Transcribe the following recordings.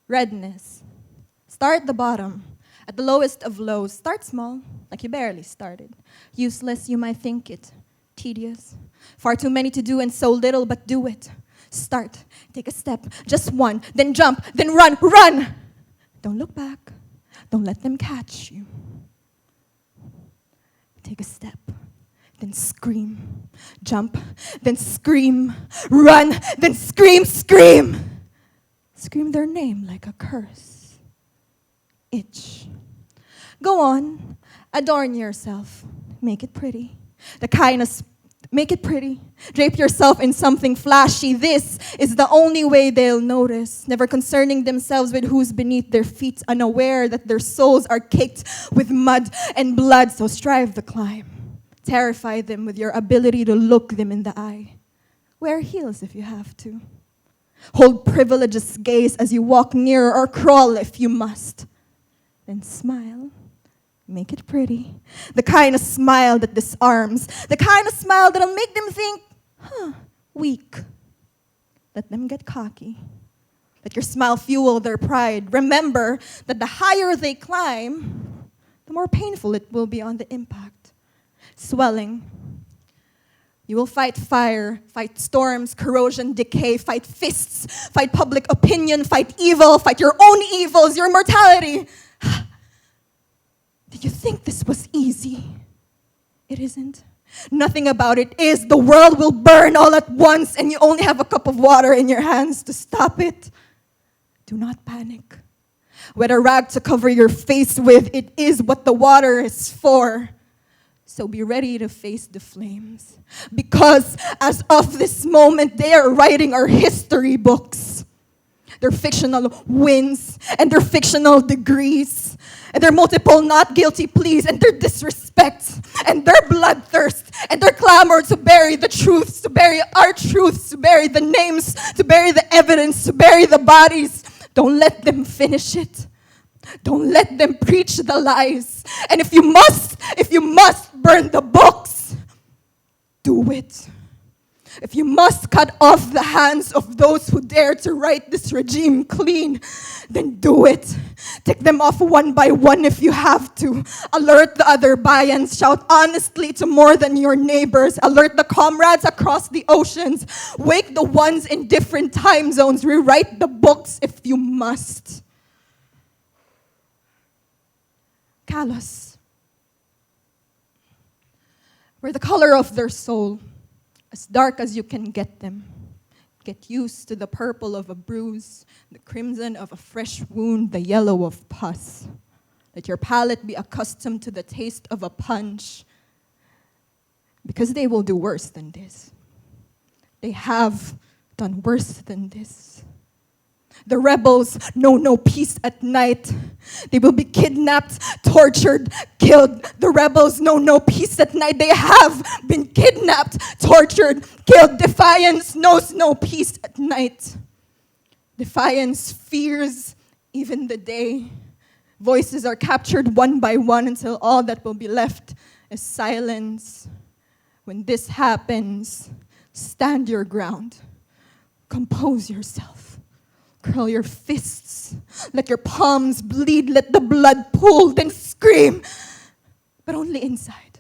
Redness. Start at the bottom. At the lowest of lows. Start small, like you barely started. Useless, you might think it. Tedious. Far too many to do and so little, but do it. Start. Take a step. Just one. Then jump. Then run. Run! Don't look back. Don't let them catch you. Take a step. Then scream. Jump. Then scream. Run. Then scream. Scream! Scream their name like a curse. Itch. Go on. Adorn yourself. Make it pretty. Make it pretty. Drape yourself in something flashy. This is the only way they'll notice. Never concerning themselves with who's beneath their feet, unaware that their souls are caked with mud and blood. So strive the climb. Terrify them with your ability to look them in the eye. Wear heels if you have to. Hold privilege's gaze as you walk nearer or crawl if you must. Then smile. Make it pretty. The kind of smile that disarms. The kind of smile that'll make them think, weak. Let them get cocky. Let your smile fuel their pride. Remember that the higher they climb, the more painful it will be on the impact. Swelling. You will fight fire, fight storms, corrosion, decay, fight fists, fight public opinion, fight evil, fight your own evils, your mortality. Did you think this was easy? It isn't. Nothing about it is. The world will burn all at once and you only have a cup of water in your hands to stop it. Do not panic. Wet a rag to cover your face with. It is what the water is for. So be ready to face the flames. Because as of this moment, they are writing our history books. Their fictional wins and their fictional degrees and their multiple not guilty pleas and their disrespect and their bloodthirst and their clamor to bury the truths, to bury our truths, to bury the names, to bury the evidence, to bury the bodies. Don't let them finish it. Don't let them preach the lies. And if you must burn the books, do it. If you must cut off the hands of those who dare to write this regime clean, then do it. Take them off one by one if you have to. Alert the other Bayans. Shout honestly to more than your neighbors. Alert the comrades across the oceans. Wake the ones in different time zones. Rewrite the books if you must. Callous. We're the color of their soul. As dark as you can get them. Get used to the purple of a bruise, the crimson of a fresh wound, the yellow of pus. Let your palate be accustomed to the taste of a punch, because they will do worse than this. They have done worse than this. The rebels know no peace at night. They will be kidnapped, tortured, killed. The rebels know no peace at night. They have been kidnapped, tortured, killed. Defiance knows no peace at night. Defiance fears even the day. Voices are captured one by one until all that will be left is silence. When this happens, stand your ground. Compose yourself. Curl your fists. Let your palms bleed. Let the blood pool. Then scream. But only inside.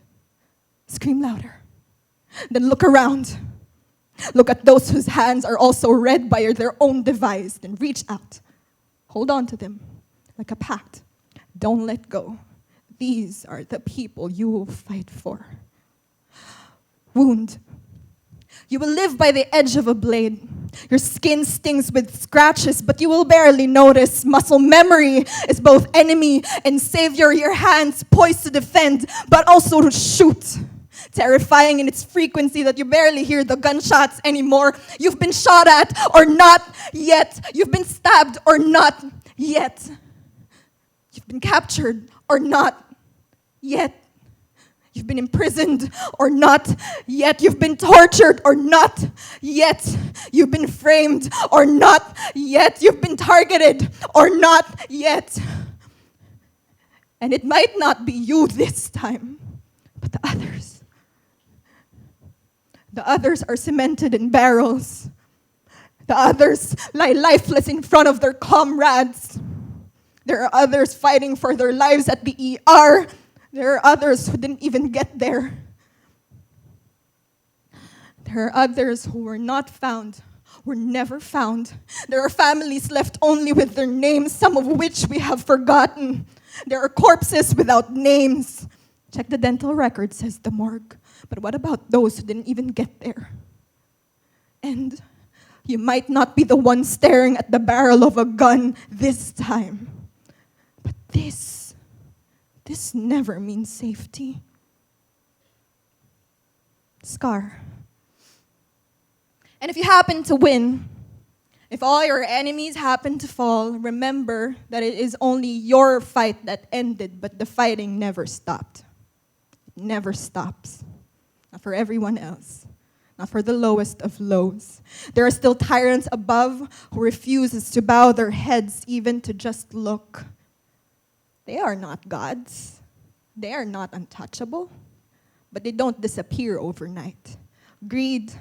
Scream louder. Then look around. Look at those whose hands are also red by their own device. Then reach out. Hold on to them like a pact. Don't let go. These are the people you will fight for. Wound. You will live by the edge of a blade. Your skin stings with scratches, but you will barely notice. Muscle memory is both enemy and savior. Your hands poised to defend, but also to shoot. Terrifying in its frequency that you barely hear the gunshots anymore. You've been shot at or not yet. You've been stabbed or not yet. You've been captured or not yet. You've been imprisoned or not yet. You've been tortured or not yet. You've been framed or not yet. You've been targeted or not yet. And it might not be you this time, but the others. The others are cemented in barrels. The others lie lifeless in front of their comrades. There are others fighting for their lives at the ER. There are others who didn't even get there. There are others who were not found, were never found. There are families left only with their names, some of which we have forgotten. There are corpses without names. Check the dental record, says the morgue. But what about those who didn't even get there? And you might not be the one staring at the barrel of a gun this time. But this never means safety. Scar. And if you happen to win, if all your enemies happen to fall, remember that it is only your fight that ended, but the fighting never stopped. It never stops. Not for everyone else. Not for the lowest of lows. There are still tyrants above who refuses to bow their heads even to just look. They are not gods. They are not untouchable. But they don't disappear overnight. Greed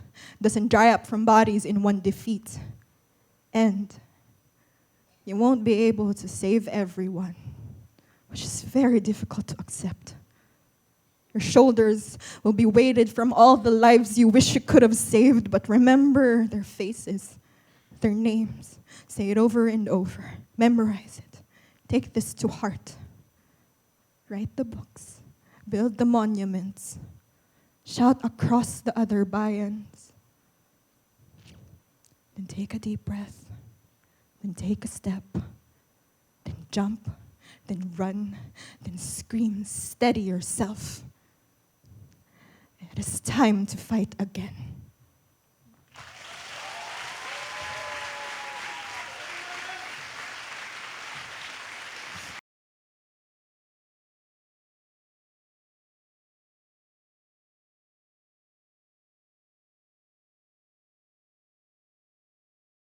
doesn't dry up from bodies in one defeat. And you won't be able to save everyone, which is very difficult to accept. Your shoulders will be weighted from all the lives you wish you could have saved, but remember their faces, their names. Say it over and over. Memorize it. Take this to heart. Write the books. Build the monuments. Shout across the other bayans. Then take a deep breath. Then take a step. Then jump. Then run. Then scream. Steady yourself. It is time to fight again.